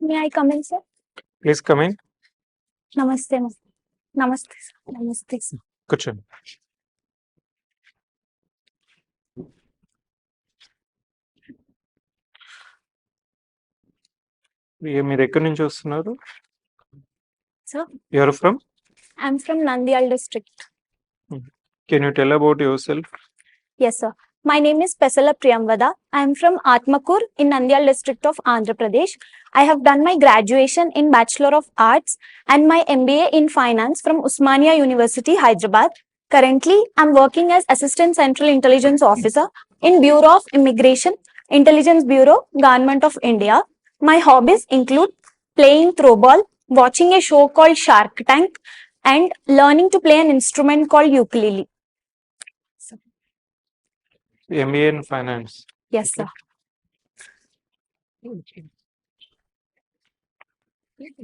May I come in, sir? Please come in. Namaste, ma'am. Namaste, sir. Namaste, sir. కూర్చోండి. మీరు ఎక్కడి నుంచి వస్తున్నారు? Sir, You are from? I'm from Nandyal district. Can you tell about yourself? Yes, sir. My name is Priyamvada. I'm from Atmakur in Nandyal district of Andhra Pradesh. I have done my graduation in Bachelor of Arts and my MBA in Finance from Usmania University, Hyderabad. Currently, I'm working as Assistant Central Intelligence Officer in Bureau of Immigration, Intelligence Bureau, Government of India. My hobbies include playing throwball, watching a show called Shark Tank, and learning to play an instrument called ukulele. MBA in Finance. Yes, sir.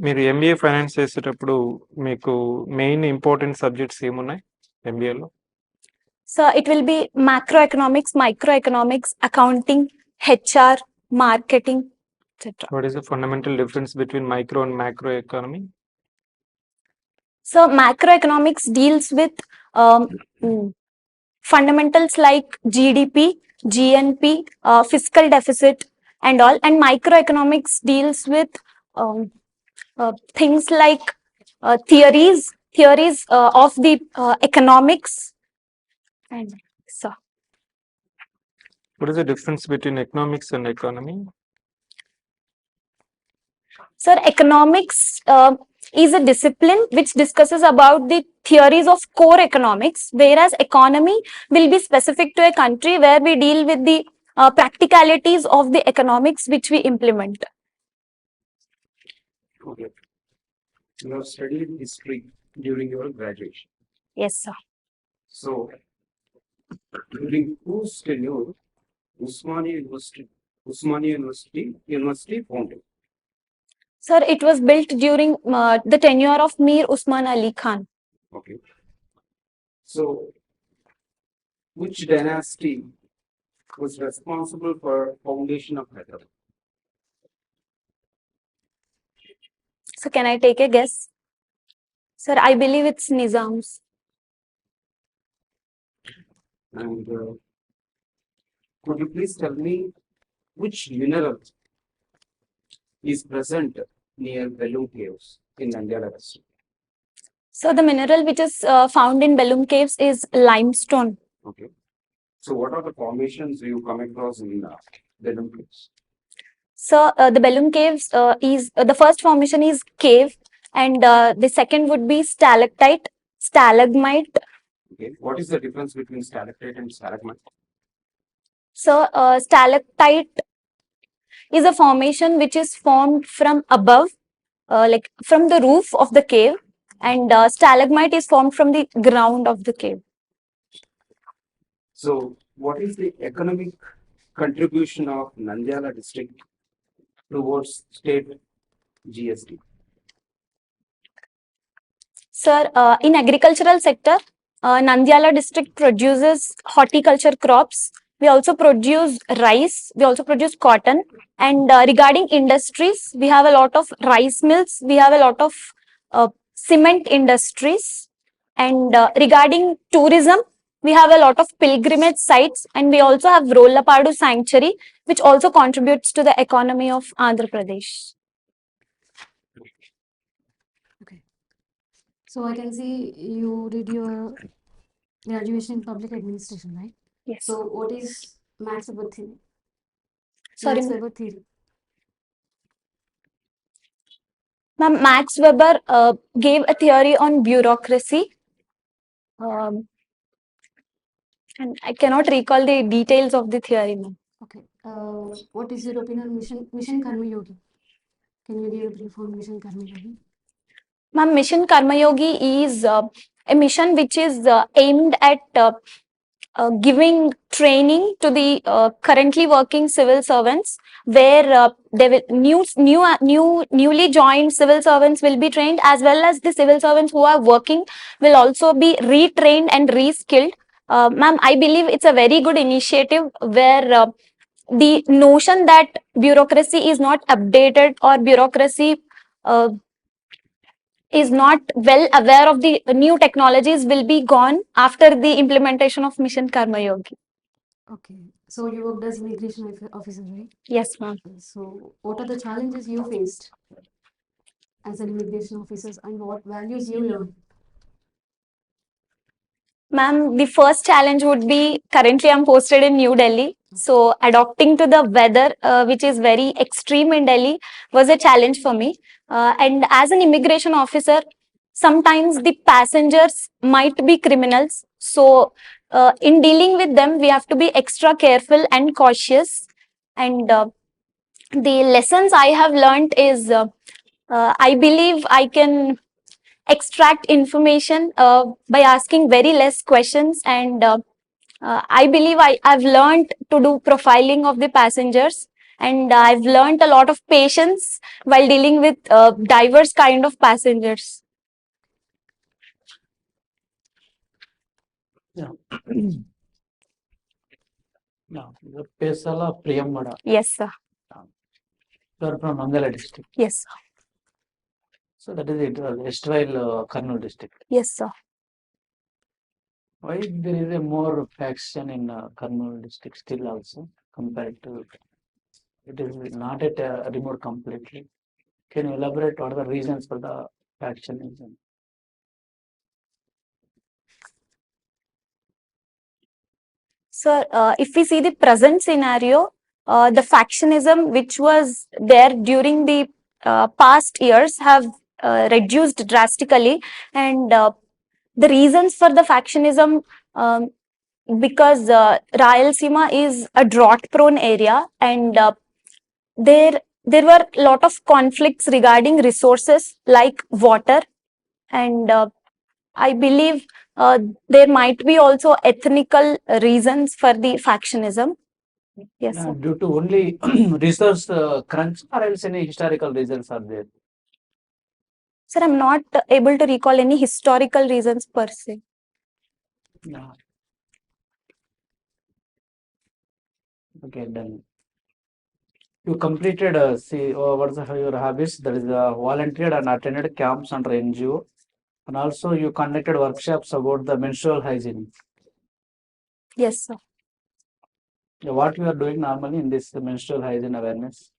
మీరు MBA finance చేసేటప్పుడు మీకు main important subjects ఏమున్నాయి ఎంబీఏలో? So it will be macroeconomics, microeconomics, accounting, HR, marketing, etc. What is the fundamental difference between micro and macro economy? So macroeconomics deals with fundamentals like GDP, GNP, fiscal deficit and all, and microeconomics deals with things like theories of the economics. And so What is the difference between economics and economy? sir, economics is a discipline which discusses about the theories of core economics, whereas economy will be specific to a country where we deal with the practicalities of the economics which we implement. Okay. You have studied history during your graduation. Yes, sir. So, during whose tenure Usmania University founded? Sir, it was built during the tenure of Mir Usman Ali Khan. Okay. So, which dynasty was responsible for foundation of Hyderabad? So can I take a guess? Sir, I believe it's Nizams. And could you please tell me which mineral is present near Belum Caves in Nandyal district? So the mineral which is found in Belum Caves is limestone. Okay. So what are the formations you come across in Belum Caves? So the Belum Caves is the first formation is cave, and the second would be stalactite, stalagmite. Okay. What is the difference between stalactite and stalagmite? So stalactite is a formation which is formed from above, like from the roof of the cave, and stalagmite is formed from the ground of the cave. So what is the economic contribution of Nandyala district towards state GST? Sir, in agricultural sector, Nandyala district produces horticulture crops. We also produce rice. We also produce cotton. And regarding industries, we have a lot of rice mills. We have a lot of cement industries. And regarding tourism, we have a lot of pilgrimage sites. And we also have Rollapadu Sanctuary, which also contributes to the economy of Andhra Pradesh. So I can see you did your graduation in public administration, right? Yes. So what is Max Weber theory? Sorry, Max Weber theory. Ma'am, Max Weber gave a theory on bureaucracy. And I cannot recall the details of the theory, ma'am. Okay. What is your opinion on Mission Karma Yogi? Can you give a brief on Mission Karma Yogi? Ma'am, Mission Karma Yogi is a mission which is aimed at giving training to the currently working civil servants, where they will newly joined civil servants will be trained, as well as the civil servants who are working will also be retrained and reskilled. Ma'am, I believe it's a very good initiative where the notion that bureaucracy is not updated or bureaucracy is not well aware of the new technologies will be gone after the implementation of Mission Karma Yogi. Okay. So you worked as immigration officer, right? Yes, ma'am. So what are the challenges you faced as an immigration officer and what values you learned? Ma'am, the first challenge would be currently I'm posted in New Delhi. So adapting to the weather, which is very extreme in Delhi, was a challenge for me. And as an immigration officer, sometimes the passengers might be criminals. So in dealing with them, we have to be extra careful and cautious. And the lessons I have learned is I believe I can extract information by asking very less questions, and I believe I've learned to do profiling of the passengers, and I've learned a lot of patience while dealing with diverse kind of passengers. Yeah. Yeah, the Pesala Priyamvada. Yes, sir. You are from Nandala district. Yes, sir. So that is it, erstwhile Kurnool district. Yes, sir. Why there is a more faction in Kurnool district still also compared to it is not at removed completely. Can you elaborate what are the reasons for the factionism? Sir, if we see the present scenario, the factionism which was there during the past years have reduced drastically, and the reasons for the factionism, because Rayalaseema is a drought-prone area, and there were a lot of conflicts regarding resources like water, and I believe there might be also ethnical reasons for the factionism. Yes, sir. Due to only resource crunch or else any historical reasons are there? Sir, I'm not able to recall any historical reasons per se. Yeah. Okay, done. You completed, what's your hobbies? That is volunteered and attended camps under NGO. And also you conducted workshops about the menstrual hygiene. Yes, sir. Yeah, what you are doing normally in this menstrual hygiene awareness?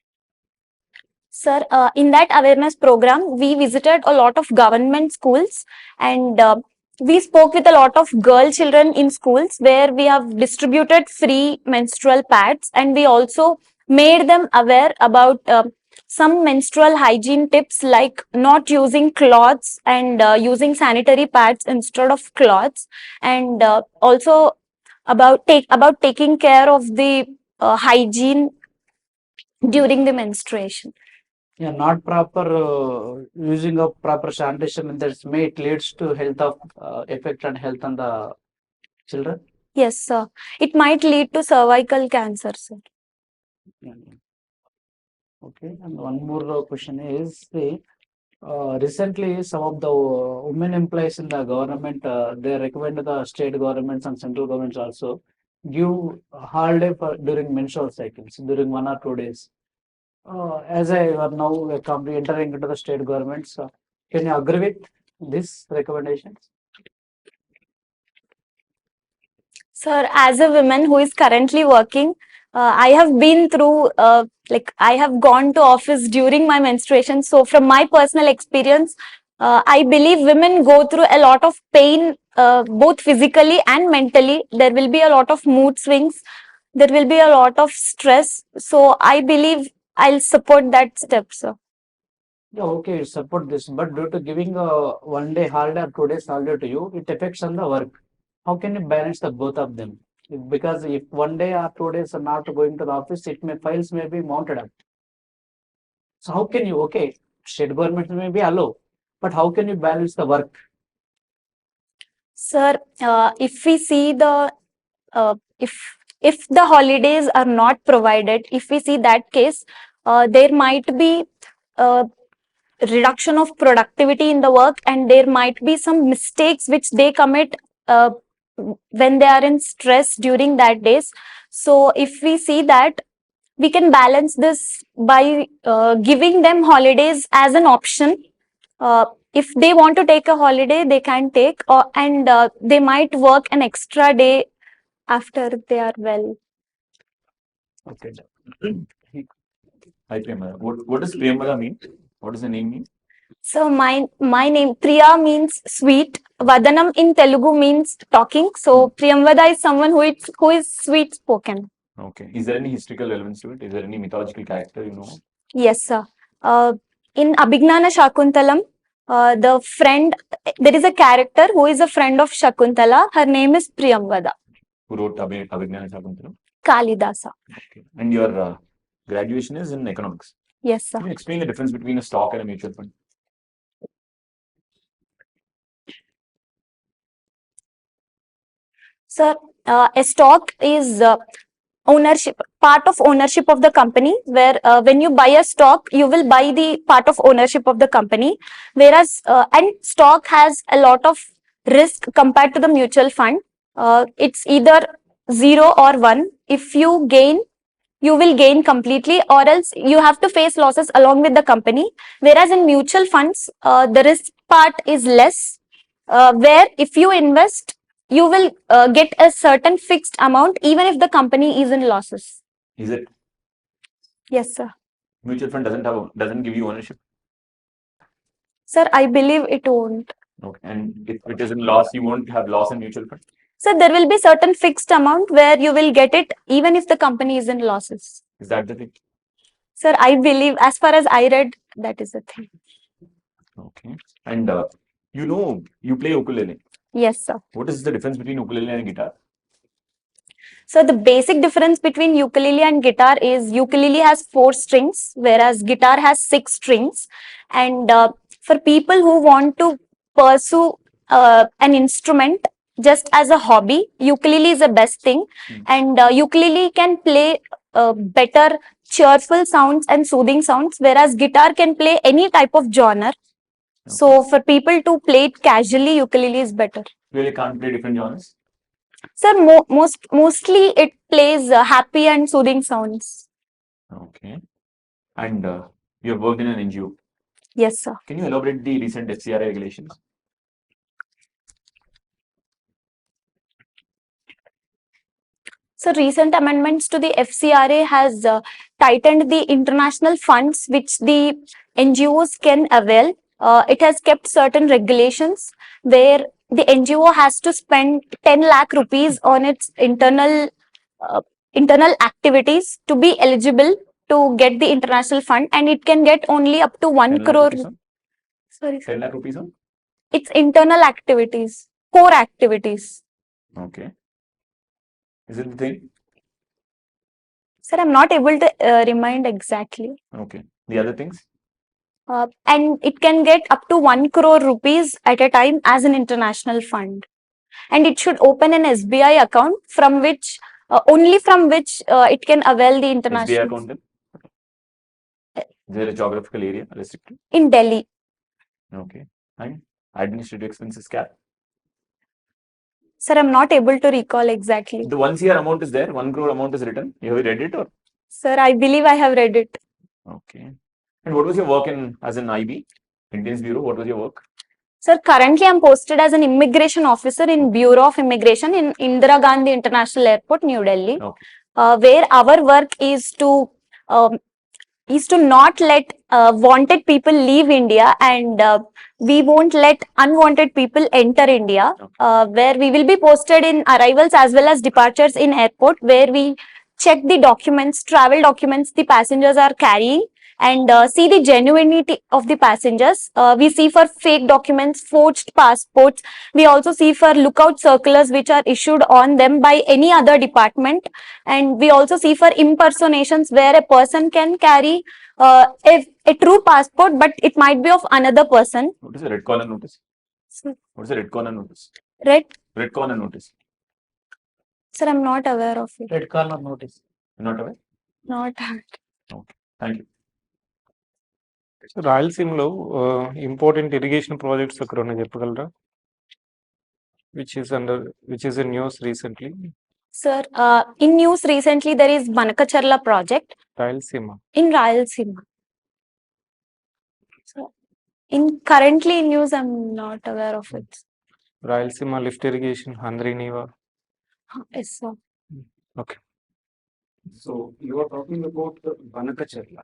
Sir, in that awareness program, we visited a lot of government schools, and we spoke with a lot of girl children in schools where we have distributed free menstrual pads, and we also made them aware about some menstrual hygiene tips like not using cloths and using sanitary pads instead of cloths, and also about taking care of the hygiene during the menstruation. Yeah, not proper using of proper sanitation methods may it leads to health of effect and health on the children. Yes, sir. It might lead to cervical cancer, sir. Yeah. Okay, and one more question is recently some of the women employees in the government they recommend the state governments and central governments also give a holiday for during menstrual cycles during 1 or 2 days. As I are now entering into the state governments, can you agree with this recommendations? Sir, as a woman who is currently working, I have been through, I have gone to office during my menstruation. So, from my personal experience, I believe women go through a lot of pain, both physically and mentally. There will be a lot of mood swings. There will be a lot of stress. So, I believe I'll support that step, sir. Yeah, okay, support this, but due to giving a 1 day holiday or 2 days holiday to you, it affects on the work. How can you balance the both of them? Because if 1 day or 2 days are not going to the office, files may be mounted up. So how can you, okay, state government may be allow, but how can you balance the work? Sir, if we see the if the holidays are not provided, if we see that case, there might be reduction of productivity in the work, and there might be some mistakes which they commit when they are in stress during that days. So if we see that, we can balance this by giving them holidays as an option. If they want to take a holiday, they can take, and they might work an extra day after they are well. Okay. Hi, Priyamvada. What does Priyamvada mean? What does the name mean? So my name Priya means sweet. Vadanam in Telugu means talking. So Priyamvada is someone who is sweet spoken. Okay. Is there any historical relevance to it? Is there any mythological character you know? Yes, sir. In Abhignana Shakuntalam, the friend, there is a character who is a friend of Shakuntala. Her name is Priyamvada. Who wrote Abhignana Shakuntalam? Kalidasa. Okay. And your graduation is in economics. Yes, sir. Can you explain the difference between a stock and a mutual fund? Sir, a stock is part of ownership of the company, where when you buy a stock, you will buy the part of ownership of the company, whereas and stock has a lot of risk compared to the mutual fund. It's either 0 or 1. If you gain, you will gain completely, or else you have to face losses along with the company. Whereas in mutual funds, the risk part is less, where if you invest, you will get a certain fixed amount even if the company is in losses. Is it Yes, sir. mutual fund doesn't give you ownership? Sir, I believe it won't. Okay. And if it is in loss, you won't have loss in mutual fund? So there will be certain fixed amount where you will get it even if the company is in losses. Is that the thing? Sir, I believe, as far as I read, that is the thing. Okay. And you play ukulele. Yes, sir. What is the difference between ukulele and guitar? So the basic difference between ukulele and guitar is ukulele has 4 strings, whereas guitar has 6 strings. And for people who want to pursue an instrument just as a hobby, ukulele is the best thing. And ukulele can play better cheerful sounds and soothing sounds, whereas guitar can play any type of genre. So for people to play it casually, ukulele is better. Really can't play different genres? Sir, mostly it plays happy and soothing sounds. Okay. And you have worked in an NGO. Yes, sir. Can you elaborate the recent FCRA regulations? So recent amendments to the FCRA has tightened the international funds which the NGOs can avail. It has kept certain regulations where the NGO has to spend 10 lakh rupees on its internal activities to be eligible to get the international fund, and it can get only up to 1 10 lakh crore. rupees on? Sorry, 10 lakh rupees on? it's internal activities, core activities. Okay. Is it the thing? Sir, I'm not able to remind exactly. Okay. The other things? And it can get up to 1 crore rupees at a time as an international fund. And it should open an SBI account from which, only from which it can avail the SBI international. account then? Is there a geographical area restricted? In Delhi. Okay. And administrative expenses cap? Sir, I'm not able to recall exactly. The 1 CR amount is there, 1 crore amount is written. You have read it or? Sir, I believe I have read it. Okay. And what was your work as an IB? Indians Bureau, what was your work? Sir, currently I'm posted as an immigration officer in Bureau of Immigration in Indira Gandhi International Airport, New Delhi, Okay. where our work is to not let wanted people leave India, and we won't let unwanted people enter India, where we will be posted in arrivals as well as departures in airport, where we check the documents, travel documents the passengers are carrying, and see the genuinity of the passengers. We see for fake documents, forged passports. We also see for lookout circulars which are issued on them by any other department. And we also see for impersonations where a person can carry a true passport, but it might be of another person. What is a red corner notice? What is a red corner notice? Red corner notice. Sir, I'm not aware of it. Red corner notice. You're not aware? Not. Okay. Thank you. So రాయలసీమలో important irrigation projects అక్కడ ఉన్నాయి చెప్పగలరా? which is in news recently? Sir, in news recently there is Banakacharla project, Rayalaseema. in Rayalaseema. So in currently in news, I'm not aware of it. Rayalaseema lift irrigation, Handriniva. Yes, sir. Okay. So you are talking about the Banakacharla.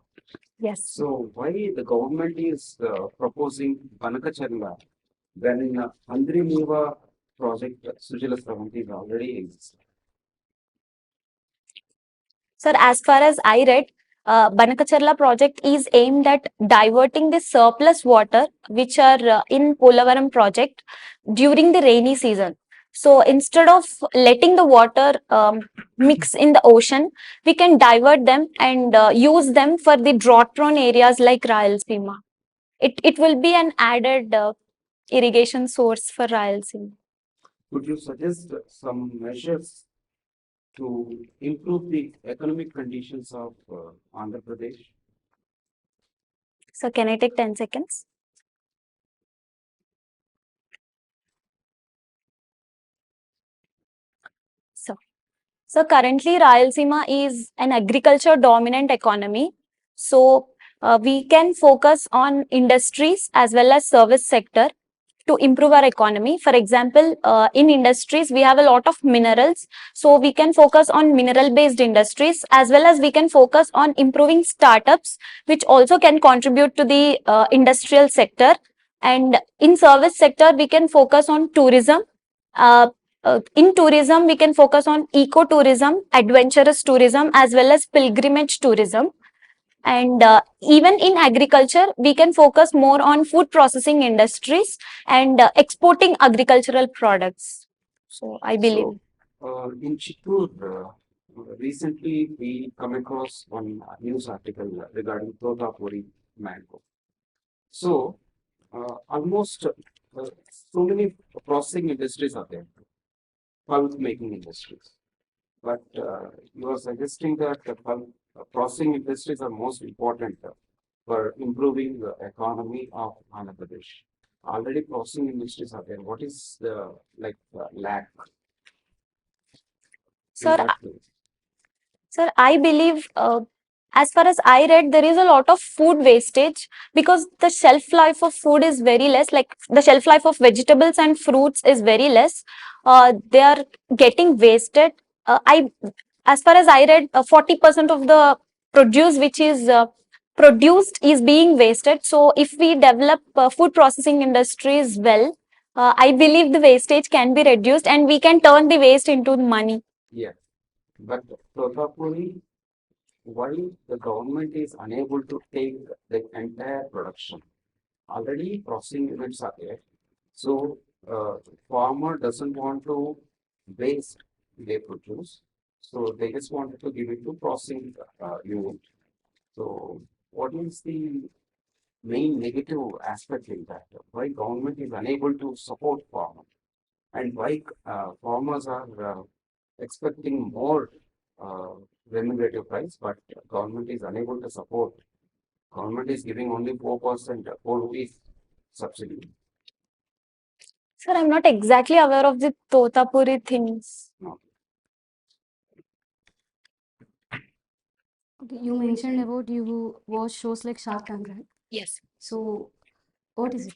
Yes. So why the government is proposing Banakacharla when Andriniva project Sujala Sravanti is already exists? Sir, as far as I read, Banakacharla project is aimed at diverting the surplus water which are in Polavaram project during the rainy season. So instead of letting the water mix in the ocean, we can divert them and use them for the drought-prone areas like Rayalaseema. It will be an added irrigation source for Rayalaseema. Could you suggest some measures to improve the economic conditions of Andhra Pradesh? So can I take 10 seconds? So currently Rayalaseema is an agriculture dominant economy. So we can focus on industries as well as service sector to improve our economy. For example, in industries, we have a lot of minerals. So we can focus on mineral based industries as well as we can focus on improving startups, which also can contribute to the industrial sector. And in service sector, we can focus on tourism. In tourism, we can focus on ecotourism, adventurous tourism, as well as pilgrimage tourism. And even in agriculture, we can focus more on food processing industries and exporting agricultural products. So I believe. So, in Chittoor, recently we come across one news article regarding Totapuri mango. So, almost so many processing industries are there, pulp making industries. But you are suggesting that the pulp processing industries are most important for improving the economy of Andhra Pradesh. Already processing industries are there. What is the lack? Sir, in that place? Sir, I believe, as far as I read, there is a lot of food wastage because the shelf life of food is very less. Like the shelf life of vegetables and fruits is very less. They are getting wasted. As far as I read, 40% of the produce which is produced is being wasted. So, if we develop food processing industries well, I believe the wastage can be reduced and we can turn the waste into money. Yeah, but Totapuri, why the government is unable to take the entire production? Already processing units are there. So, farmer doesn't want to waste their produce. So they just wanted to give it to processing unit. So what is the main negative aspect in that? Why government is unable to support farmer? And why farmers are expecting more remunerative price, but government is unable to support. Government is giving only 4%, 4 rupees subsidy. Sir, I'm not exactly aware of the Totapuri things. Okay, you mentioned about you watch shows like Shark Tank, right? Yes. So, what is it?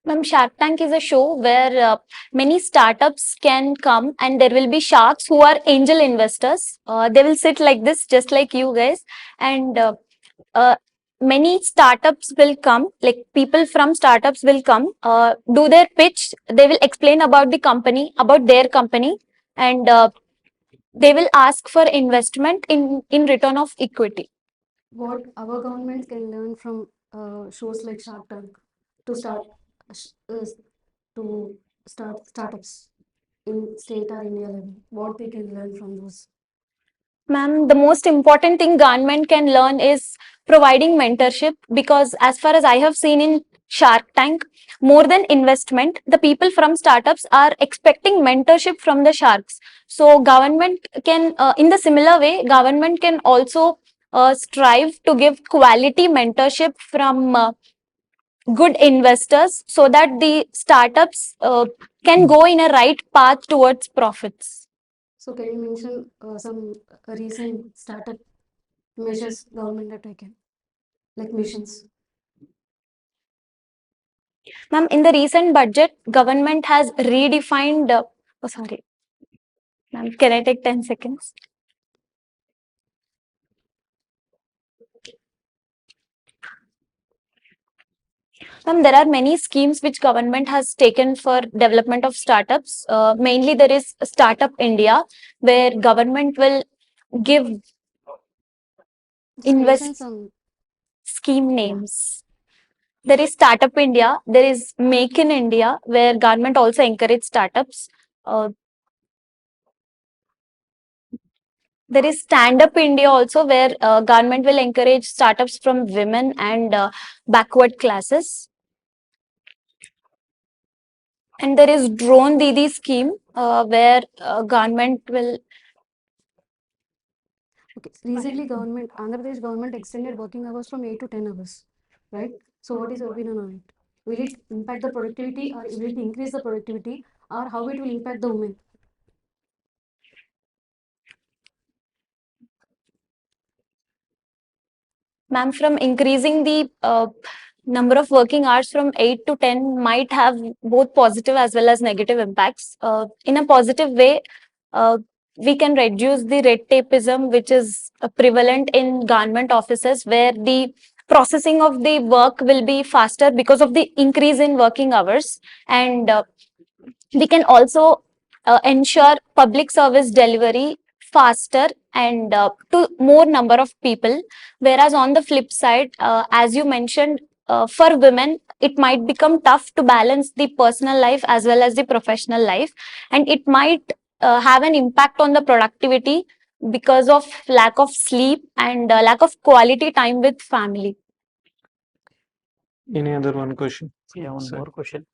Ma'am, Shark Tank is a show where many startups can come and there will be sharks who are angel investors. They will sit like this, just like you guys, and uh, many startups will come, like people from startups will come, do their pitch. They will explain about the company, about their company, and they will ask for investment in return of equity. What our government can learn from shows like Shark Tank to start sh- uh, to start startups in state or India level? What we can learn from those? Ma'am, the most important thing government can learn is providing mentorship, because as far as I have seen in Shark Tank, more than investment, the people from startups are expecting mentorship from the sharks. So government can, in the similar way, government can also strive to give quality mentorship from good investors so that the startups can go in a right path towards profits. So, can you mention some recent startup measures government have taken, like missions? Ma'am, in the recent budget, government has redefined. Oh, sorry, ma'am. Can I take 10 seconds? Ma'am, there are many schemes which government has taken for development of startups. Mainly, there is Startup India, where government will give Just mention invest some. scheme names. There is Startup India. There is Make in India, where government also encourage startups. There is Stand Up India also, where government will encourage startups from women and backward classes. And there is Drone Didi scheme, where government will. Okay, recently Andhra Pradesh government extended working hours from 8 to 10 hours, right? So what is your opinion on it? Will it impact the productivity, or will it increase the productivity, or how it will impact the women? Ma'am, from increasing the number of working hours from 8 to 10 might have both positive as well as negative impacts. In a positive way, we can reduce the red tapeism, which is prevalent in government offices, where the processing of the work will be faster because of the increase in working hours. And we can also ensure public service delivery faster and to more number of people. Whereas on the flip side, as you mentioned, for women it might become tough to balance the personal life as well as the professional life, and it might have an impact on the productivity because of lack of sleep and lack of quality time with family. Any other one question? Yeah, one Sir. more question.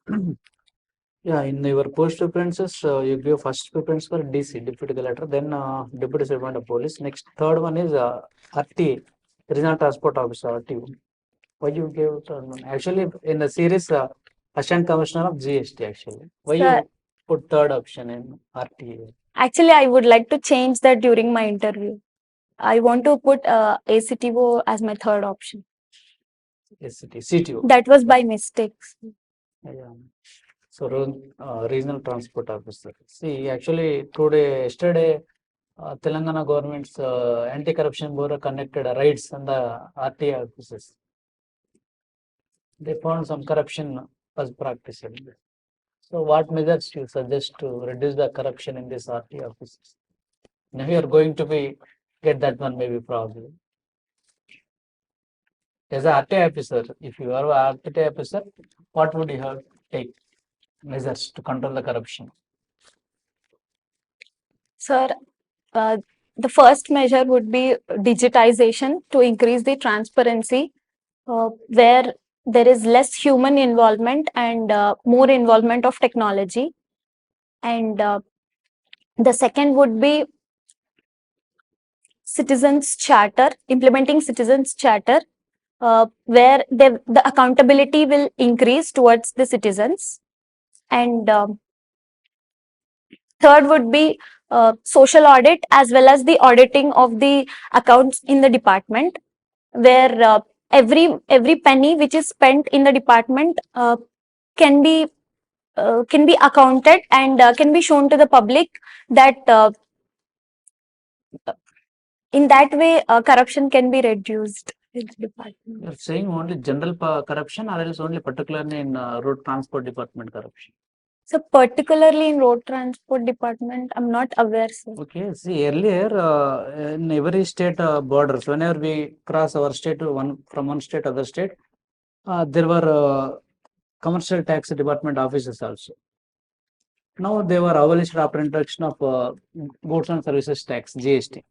Yeah, in your post preferences, you give first preference for DC, Deputy Collector, then Deputy Servant of Police. Next, third one is RT, Regional Transport Officer, RT. Why you gave third one? Actually, in the series, Assistant Commissioner of GST, actually. Why Sir, you put third option in RT? actually, I would like to change that during my interview. I want to put ACTO as my third option. CTO. That was by mistakes. Yeah. So, Regional Transport Officer. See, actually, yesterday, Telangana government's anti-corruption bureau conducted raids on the RTA offices. They found some corruption was practiced. So, what measures you suggest to reduce the corruption in these RTA offices? Now you are going to get that one, maybe probably. As an RTA officer, if you are an RTA officer, what would you have to take measures to control the corruption? Sir, the first measure would be digitization to increase the transparency, where there is less human involvement and more involvement of technology. And the second would be citizens charter, implementing citizens charter, where the accountability will increase towards the citizens. And third would be social audit as well as the auditing of the accounts in the department, where every penny which is spent in the department can be accounted and can be shown to the public, that in that way corruption can be reduced in the department. You are saying only general corruption, or else only particularly in road transport department corruption? So particularly in road transport department, I'm not aware, sir. Okay, see, earlier in every state borders, whenever we cross our state to from one state to other state, there were commercial tax department offices also. Now they were abolished after introduction of goods and services tax, GST.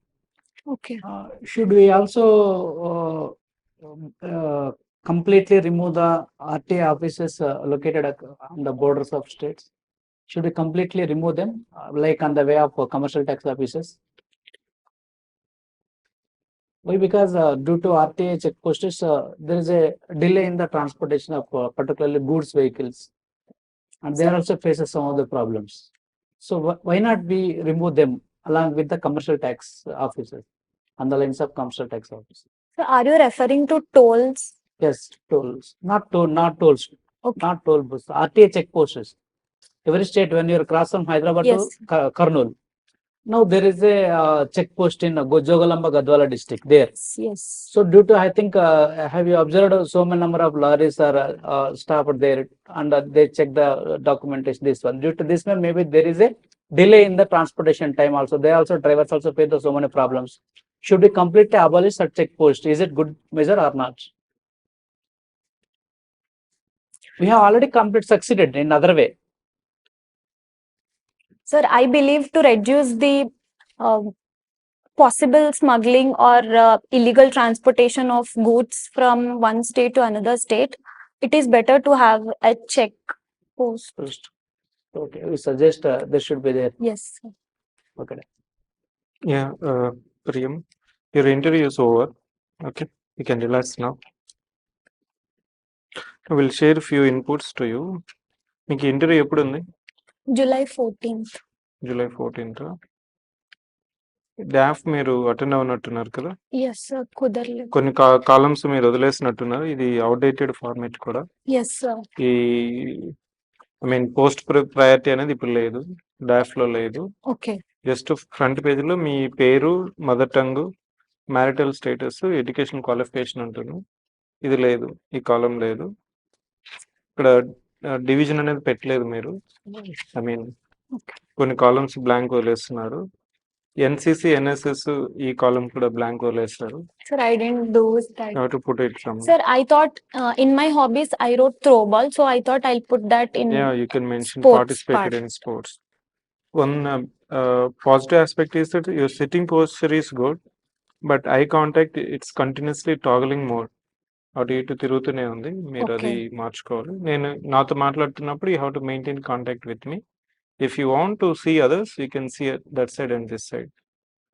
Okay. Should we also completely remove the RTA offices located on the borders of states? Should we completely remove them, like on the way of commercial tax offices? Why? Because due to RTA checkposts, there is a delay in the transportation of particularly goods vehicles, and there also faces some of the problems. So why not we remove them along with the commercial tax offices? on the lines of commercial tax office. So are you referring to tolls? Yes, tolls, not tolls, Okay. not toll booths, RTA check posts. Every state, when you're cross from Hyderabad Yes. to Kurnool, now there is a check post in Jogalamba Gadwala district there. Yes. So due to, I think, have you observed so many number of lorries are stopped there and they check the documentation, this one. Due to this one, maybe there is a delay in the transportation time also. They also, drivers also face so many problems. Should we completely abolish such check post? Is it good measure or not? We have already completely succeeded in other way. Sir, I believe to reduce the possible smuggling or illegal transportation of goods from one state to another state, it is better to have a check post. First. Okay, we suggest there should be there. Yes. sir. Okay. Yeah, Priyam, your interview is over. Okay, you can relax now. I will share a few inputs to you. మీకు interview ఎప్పుడు ఉంది? July 14th. July 14th. DOF మీరు attend అవునట్టున్నారు కదా? Yes, sir. కుదరలేదు. కొన్ని columns మీరు వదిలేసినట్టున్నారు. ఇది outdated format కూడా. Yes, sir. ఈ ఐ మీన్ పోస్ట్ ప్రయారిటీ అనేది ఇప్పుడు లేదు, డాఫ్ లో లేదు. Okay. జస్ట్ ఫ్రంట్ పేజీలో మీ పేరు, mother tongue, marital status, education qualification ఉంటుంది. ఇది లేదు, ఈ కాలం లేదు. ఇక్కడ డివిజన్ అనేది పెట్టలేదు మీరు. ఐ మీన్ కొన్ని కాలమ్స్ బ్లాంక్ వదిలేస్తున్నారు. ఎన్సిసి, ఎన్ఎస్ఎస్ ఈ కాలం కూడా బ్లాంక్ వదిలేస్తారు. Sir, I didn't do that. How to put it some. Sir, I thought in my hobbies I wrote throwball, so I thought I'll put that in. Yeah, you can mention sports participated part. in sports. One positive aspect is that your sitting posture is good, but eye contact, it's continuously toggling more. అటు ఇటు తిరుగుతూనే ఉంది, మీరు అది Okay. మార్చుకోవాలి. నేను నాతో మాట్లాడుతున్నప్పుడు you have to maintain contact with me. If you want to see others, you can see that side and this side.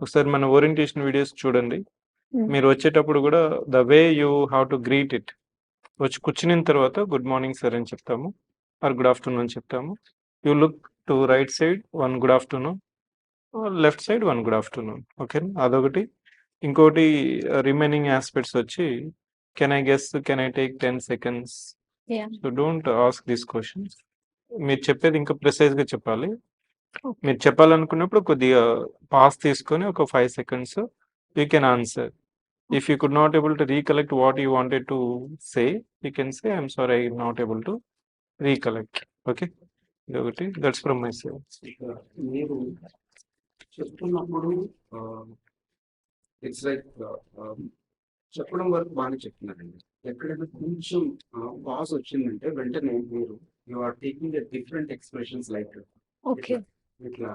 ఒకసారి మన ఓరియంటేషన్ వీడియోస్ చూడండి. Hmm. మీరు వచ్చేటప్పుడు కూడా the way you have to greet it. వచ్చి కూర్చున్న తర్వాత good morning sir అని చెప్తాము, ఆర్ గుడ్ ఆఫ్టర్నూన్ అని చెప్తాము. You look to right side, one good afternoon, left side one good afternoon. Okay, అదొకటి. ఇంకోటి రిమైనింగ్ ఆస్పెక్ట్స్ వచ్చి can I guess, can I take 10 seconds. Yeah. So don't ask these questions. మీరు చెప్పేది ఇంకా ప్రిసైజ్గా చెప్పాలి. Okay. మీరు చెప్పాలనుకున్నప్పుడు కొద్దిగా పాస్ తీసుకొని ఒక 5 seconds you can answer. If you could not able to recollect what you wanted to say, you can say, I'm sorry, I'm not able to recollect. Okay, that's from my side. మీరు చెప్తున్నప్పుడు it's like చెప్పడం వరకు బాగానే చెప్తున్నారండి. ఎక్కడైనా కొంచెం pause వచ్చిందంటే వెంటనే మీరు you are taking a different expressions like Okay. ఇట్లా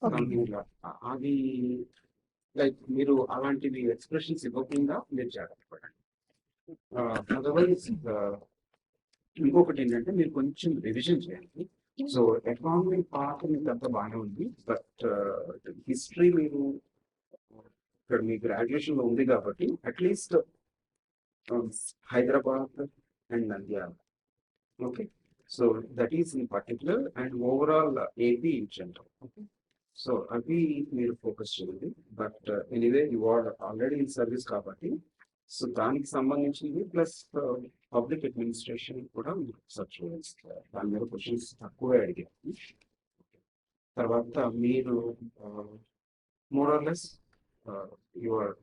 Okay. something ఇట్లా అది లైక్ మీరు అలాంటివి ఎక్స్ప్రెషన్స్ ఇవ్వకుండా మీరు జాగ్రత్త పడండి. అదర్వైజ్ ఇంకొకటి ఏంటంటే మీరు కొంచెం రివిజన్ చేయండి. సో ఎకానమీ పార్ట్ మీకు అంతా బాగానే ఉంది, బట్ హిస్టరీ మీరు ఇక్కడ మీ గ్రాడ్యుయేషన్ లో ఉంది కాబట్టి at least Hyderabad and Nandyal, okay, so that is in particular and overall AP in general. Okay, so అవి మీరు ఫోకస్ చేయండి. But anyway you are already in service కాబట్టి సో దానికి సంబంధించింది ప్లస్ పబ్లిక్ అడ్మినిస్ట్రేషన్ కూడా మీరు సర్చ్ చేయాలి. దాని మీద క్వశ్చన్స్ తక్కువే అడిగారు. తర్వాత మీరు more or less you are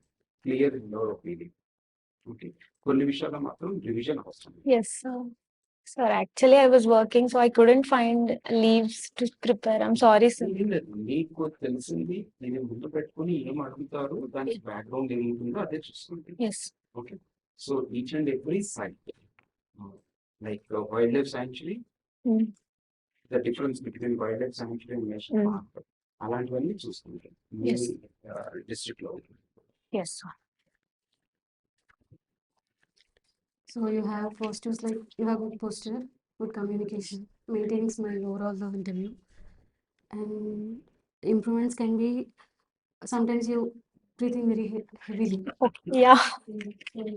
clear in your opinion. Okay, కొన్ని విషయాల్లో మాత్రం రివిజన్ అవసరం. Yes, sir. Sir, actually I was working, so I couldn't find leaves to prepare. I'm sorry, sir. ఏం లేదు, మీకు తెలిసింది నేను ముందు పెట్టుకుని ఏం అడుగుతారు, దానికి బ్యాక్గ్రౌండ్ ఏముంటుందో అదే చూసుకుంటే. Yes. Okay, so each and every site, like wildlife sanctuary, Mm. the difference between wildlife sanctuary and national park, అలాంటివన్నీ చూసుకుంటాం మీ Yes. డిస్ట్రిక్ట్ లో. Yes, sir. So you have postures like you have good posture, good communication, maintaining smile overall the interview, and improvements can be sometimes you breathing very heavily. Okay. Yeah. And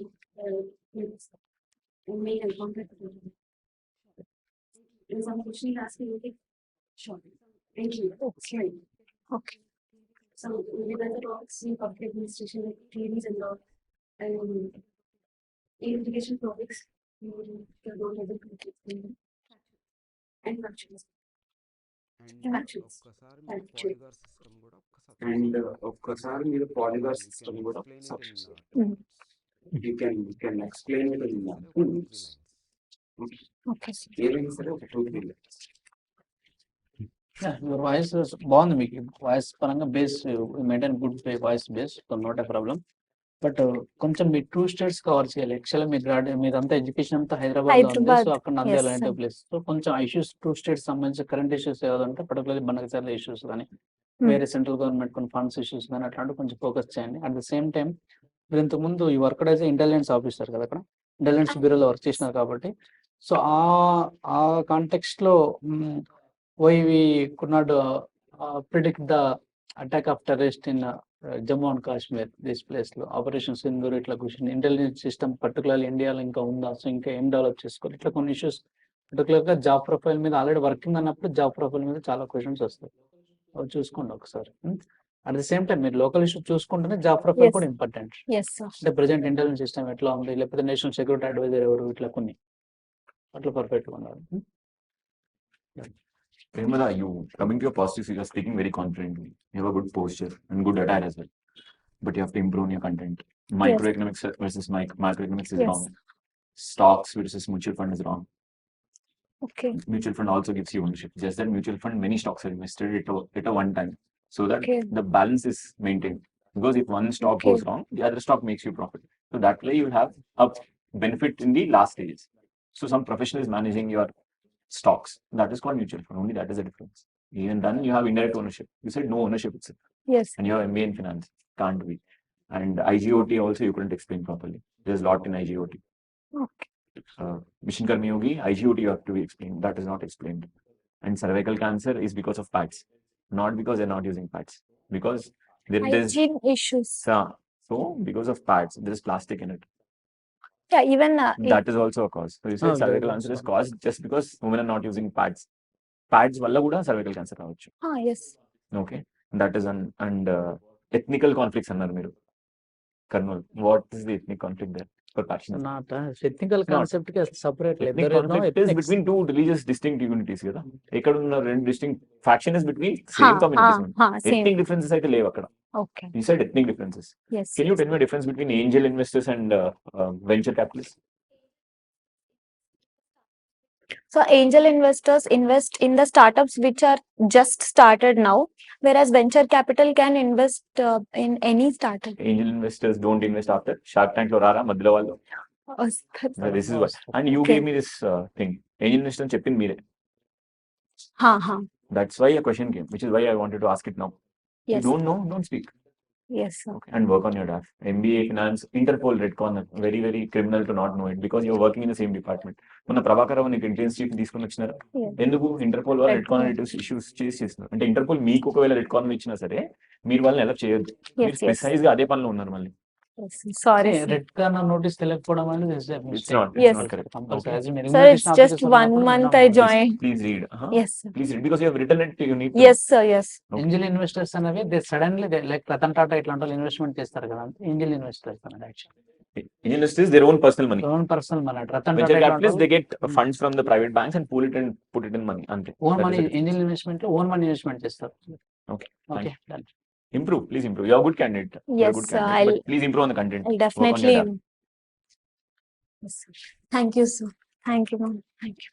make eye contact. In some questions asking, okay, sure. Thank you. Okay. Okay. some relevant topics in public administration like theories and all, and irrigation topics. Don't have the and functions. Factions. Poligar system కూడా ఒక్కసారి And ఒక్కసారి మీరు Poligar system కూడా you can explain it in Okay. ఏమైనా సరే ఒక 2-3 lines. Your voice బాగుంది, మీకు వాయిస్ పరంగా base maintain good voice base, so not a problem. But కొంచెం మీ 2 states కవర్ చేయాలి. యాక్చువల్గా మీదంతా ఎడ్యుకేషన్ అంతా హైదరాబాద్ లో ఉంది, Hyderabad. సో అక్కడ నంద్యాల Yes, అంటే sir. ప్లేస్. సో కొంచెం ఇష్యూస్ 2 states సంబంధించిన కరెంట్ ఇష్యూస్ ఏదంటే పర్టికులర్లీ బనకచర్ల ఇష్యూస్ కానీ వేరే సెంట్రల్ గవర్నమెంట్ కొన్ని ఫండ్స్ ఇష్యూస్ కానీ అట్లాంటివి కొంచెం ఫోకస్ చేయండి. అట్ ద సేమ్ టైం మీరు ఇంతకుముందు ఈ వర్క్ యాజ్ ఇంటెలిజెన్స్ ఆఫీసర్ కదా, అక్కడ ఇంటెలిజెన్స్ బ్యూరోలో వర్క్ చేసినారు కాబట్టి, సో ఆ కాంటెక్స్ట్ లో why we could not predict the attack of terrorist in Jammu and Kashmir, this place లో ఆపరేషన్ సింధూర్, ఇట్లా క్వశ్చన్ ఇంటెలిజెన్స్ సిస్టమ్ పర్టికులర్లీ ఇండియాలో ఇంకా ఉందా, సో ఇంకా ఏం డెవలప్ చేసుకోవాలి, ఇట్లా కొన్ని ఇష్యూస్ పర్టికులర్ గా జాబ్ ప్రొఫైల్ మీద ఆల్రెడీ వర్కింగ్ అన్నప్పుడు జాబ్ ప్రొఫైల్ మీద చాలా క్వశ్చన్స్ వస్తాయి, అవి చూసుకోండి ఒకసారి. అట్ ద సేమ్ టైం మీరు లోకల్ ఇష్యూ చూసుకుంటేనే జాబ్ ప్రొఫైల్ Yes. కూడా ఇంపార్టెంట్. Yes, sir. అంటే ప్రెసెంట్ ఇంటెలిజెన్స్ సిస్టమ్ ఎట్లా ఉంది, లేకపోతే నేషనల్ సెక్యూరిటీ అడ్వైజర్ ఎవరు, ఇట్లా కొన్ని అట్లా పర్ఫెక్ట్ గా ఉన్నారు. Priyamvada, you coming to your positives, you are speaking very confidently. You have a good posture and good attire as well. But you have to improve on your content. Microeconomics versus macroeconomics is Yes. wrong. Stocks versus mutual fund is wrong. Okay. Mutual fund also gives you ownership. Just that mutual fund, many stocks are invested at a one time, so that Okay. the balance is maintained. Because if one stock Okay. goes wrong, the other stock makes you profit. So that way you have a benefit in the last stages. So some professional is managing your stocks. That is called mutual fund. Only that is the difference. Even then you have indirect ownership. You said no ownership itself. Yes. And you have MBA in finance. Can't be. And IGOT also you couldn't explain properly. There's a lot in IGOT. Okay. Mission Karmi Yogi, IGOT you have to be explained. That is not explained. And cervical cancer is because of pads. Not because they're not using pads. Because there's Hygiene issues. so because of pads, there is plastic in it. Yeah, even That is also a cause. So you said Oh, cervical there cancer is is caused just because women are not using pads. Pads valla kuda cervical cancer రావచ్చు. yes. Okay, that is an and ethnical conflicts annaru మీరు. Karnool, what is the ethnic conflict there for passion? Not technical Not. Concept కి separate లేదు. Ethnic conflict is between two religious distinct unities కదా. ఎక్కడ ఉన్న రెండు distinct faction is between same communities. Same. Ethnic differences అయితే లేవు అక్కడ. Okay. You said ethnic differences. Yes. Can you tell me the difference between angel investors and venture capitalists? So angel investors invest in the startups which are just started now, whereas venture capital can invest in any startup. Angel investors don't invest after Shark Tank లో రారా మధ్యలో వాళ్ళు. This is what. And you Okay. gave me this thing. Angel investors అని చెప్పింది మీరే. That's why a question came, which is why I wanted to ask it now. Yes. You don't know, don't speak. Yes, sir. Okay. And work on your draft. MBA finance, Interpol red corner. Very, very criminal to not know it because you're working in the same department. మొన్న ప్రభాకర్ రావు నీకు intelligence chief తీసుకుని వచ్చినారా? Yes. ఎందుకు interpole వాళ్ళు Red red corner issues చేస్తున్నారు అంటే interpole మీకు ఒకవేళ రెడ్ కార్నర్ ఇచ్చినా సరే మీరు వాళ్ళని ఎలా చేయొద్దు. మీరు Yes. ప్రిసైజ్ గా అదే పనిలో ఉన్నారు మళ్ళీ. Yes. Sorry. sir. Red corner notice తెలియకపోవడం అనేది It's not Yes. correct. Compulsory. Sir, it's just 1 month I joined. Please read. Yes, sir. Please read because you have written it. You need to. Yes, sir. Yes. Angel investors అనేవి they suddenly like Ratan Tata ఇట్లాంటి వాళ్ళు investment చేస్తారు కదా, angel investors అనేది actually Angel investors their own personal money. Own personal మన Ratan Venture Tata capitalists they get funds from the private banks and pool it and put it in money. Ante. Own That money is it. Angel investment own money investment చేస్తారు. Okay. Okay Improve. Please improve. You're a good candidate. You're Yes, a good sir. candidate. But please improve on the content. I'll Work on your definitely. draft. Yes, sir. Thank you, sir. Thank you, ma'am. Thank you.